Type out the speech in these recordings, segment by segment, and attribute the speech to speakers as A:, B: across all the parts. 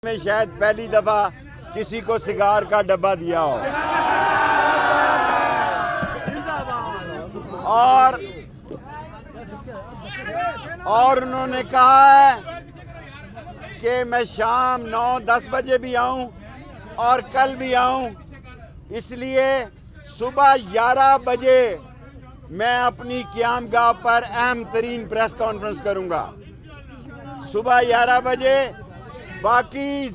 A: में शायद पहली दफा किसी को सिगार का डब्बा दिया हो। और उन्होंने कहा है कि मैं शाम 9-10 बजे भी आऊं और कल भी आऊं, इसलिए सुबह 11 बजे मैं अपनी क़यामगाह पर अहम तरीन प्रेस कॉन्फ्रेंस करूंगा। सुबह 11 बजे। बाकी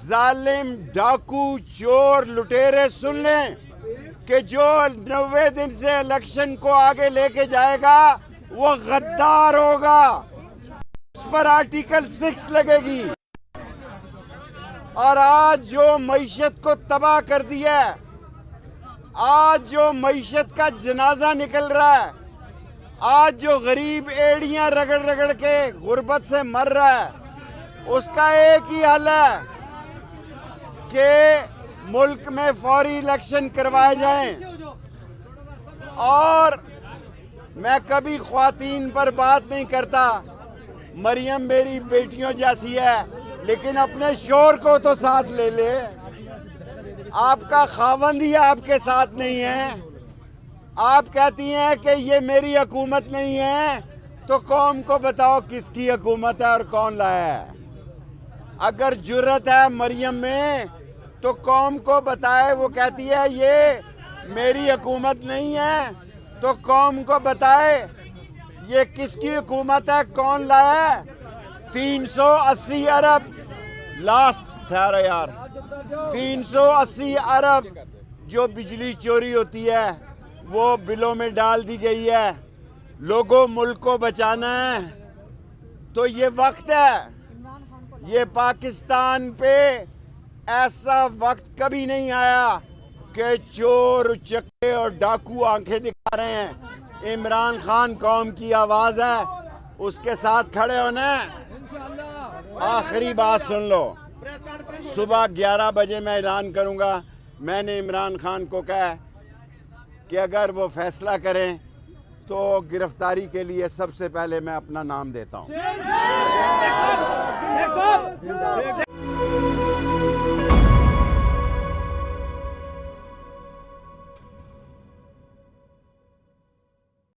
A: जालिम डाकू चोर लुटेरे सुन लें कि जो 90 दिन से इलेक्शन को आगे लेके जाएगा वो गद्दार होगा। उस पर आर्टिकल 6 लगेगी। और आज जो मईशत को तबाह कर दिया है, आज जो मईशत का जनाजा निकल रहा है, आज जो गरीब एड़ियां रगड़ रगड़ के गुर्बत से मर रहा है, उसका एक ही हल है कि मुल्क में फौरी इलेक्शन करवाए जाएं। और मैं कभी ख्वातीन पर बात नहीं करता, मरियम मेरी बेटियों जैसी है, लेकिन अपने शोर को तो साथ ले ले। आपका खावंद ही आपके साथ नहीं है। आप कहती हैं कि ये मेरी हुकूमत नहीं है, तो कौम को बताओ किसकी हुकूमत है और कौन लाया है। अगर जुर्रत है मरियम में तो कौम को बताए। वो कहती है ये मेरी हुकूमत नहीं है, तो कौम को बताए ये किसकी हुकूमत है, कौन लाया है। 380 अरब लास्ट ठहरो यार, 380 अरब जो बिजली चोरी होती है वो बिलों में डाल दी गई है। लोगों मुल्क को बचाना है तो ये वक्त है। ये पाकिस्तान पे ऐसा वक्त कभी नहीं आया कि चोर उचक्के और डाकू आंखें दिखा रहे हैं। इमरान खान कौम की आवाज़ है, उसके साथ खड़े होना। आखिरी बात सुन लो, सुबह 11 बजे मैं ऐलान करूंगा। मैंने इमरान खान को कहा कि अगर वो फैसला करें तो गिरफ्तारी के लिए सबसे पहले मैं अपना नाम देता हूं।